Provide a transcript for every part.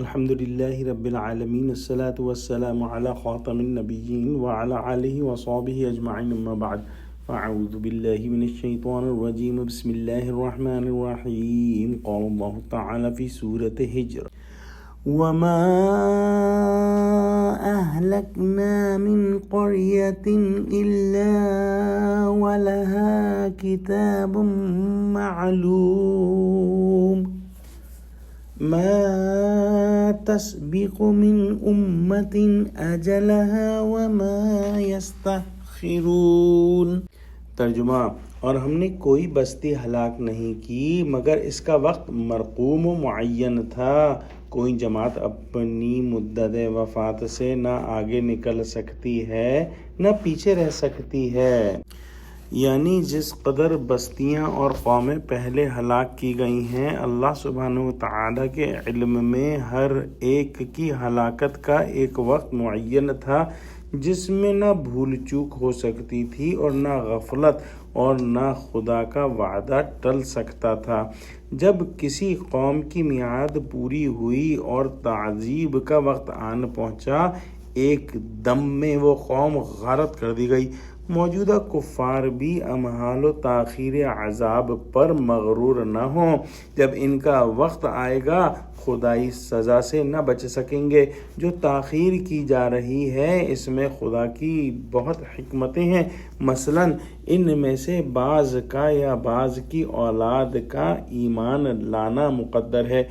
الحمد لله رب العالمين الصلاة والسلام على خاتم النبيين وعلى آله وصحبه أجمعين أما بعد فأعوذ بالله من الشيطان الرجيم بسم الله الرحمن الرحيم قال الله تعالى في سورة هجر وما أهلكنا من قرية إلا ولها كتاب معلوم ما تسبق من أمة أجلها وما يستأخرون۔ ترجمہ، اور ہم نے کوئی بستی ہلاک نہیں کی مگر اس کا وقت مرقوم و معین تھا۔ کوئی جماعت اپنی مدت وفات سے نہ آگے نکل سکتی ہے نہ پیچھے رہ سکتی ہے۔ یعنی جس قدر بستیاں اور قومیں پہلے ہلاک کی گئی ہیں، اللہ سبحانہ وتعالی کے علم میں ہر ایک کی ہلاکت کا ایک وقت معین تھا جس میں نہ بھول چوک ہو سکتی تھی اور نہ غفلت اور نہ خدا کا وعدہ ٹل سکتا تھا۔ جب کسی قوم کی میعاد پوری ہوئی اور تعذیب کا وقت آن پہنچا، ایک دم میں وہ قوم غارت کر دی گئی۔ موجودہ کفار بھی امحال و تاخیر عذاب پر مغرور نہ ہوں۔ جب ان کا وقت آئے گا خدائی سزا سے نہ بچ سکیں گے۔ جو تاخیر کی جا رہی ہے اس میں خدا کی بہت حکمتیں ہیں۔ مثلا ان میں سے بعض کا یا بعض کی اولاد کا ایمان لانا مقدر ہے۔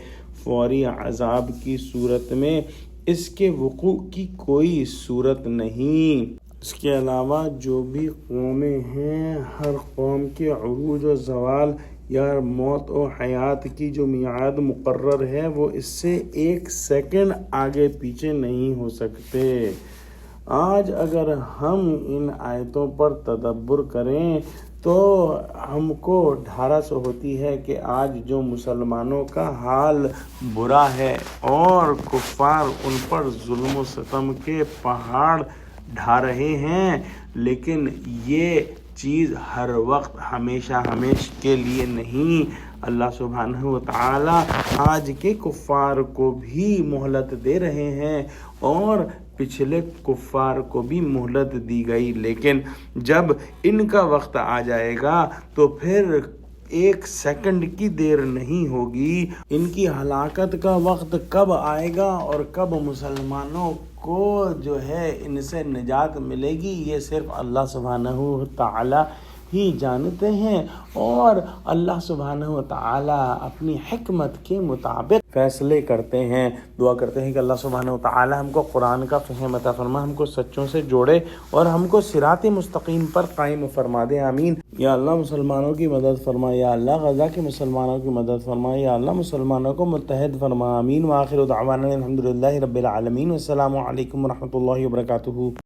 فوری عذاب کی صورت میں اس کے وقوع کی کوئی صورت نہیں۔ اس کے علاوہ جو بھی قومیں ہیں، ہر قوم کے عروج و زوال یا موت و حیات کی جو میعاد مقرر ہے وہ اس سے ایک سیکنڈ آگے پیچھے نہیں ہو سکتے۔ آج اگر ہم ان آیتوں پر تدبر کریں تو ہم کو ڈھارس ہوتی ہے کہ آج جو مسلمانوں کا حال برا ہے اور کفار ان پر ظلم و ستم کے پہاڑ ڈھا رہے ہیں، لیکن یہ چیز ہر وقت ہمیشہ کے لیے نہیں۔ اللہ سبحانہ وتعالی آج کے کفار کو بھی مہلت دے رہے ہیں اور پچھلے کفار کو بھی مہلت دی گئی، لیکن جب ان کا وقت آ جائے گا تو پھر ایک سیکنڈ کی دیر نہیں ہوگی۔ ان کی ہلاکت کا وقت کب آئے گا اور کب مسلمانوں کو جو ہے ان سے نجات ملے گی، یہ صرف اللہ سبحانہ وتعالی ہی جانتے ہیں، اور اللہ سبحانہ وتعالی اپنی حکمت کے مطابق فیصلے کرتے ہیں۔ دعا کرتے ہیں کہ اللہ سبحانہ وتعالی ہم کو قرآن کا فہم عطا فرما، ہم کو سچوں سے جوڑے اور ہم کو صراط مستقیم پر قائم فرما دے، آمین۔ یا اللہ مسلمانوں کی مدد فرما، یا اللہ غزہ کے مسلمانوں کی مدد فرما، یا اللہ مسلمانوں کو متحد فرما، آمین۔ وآخر دعوانا الحمدللہ رب العالمین، والسلام علیکم ورحمۃ اللہ وبرکاتہ۔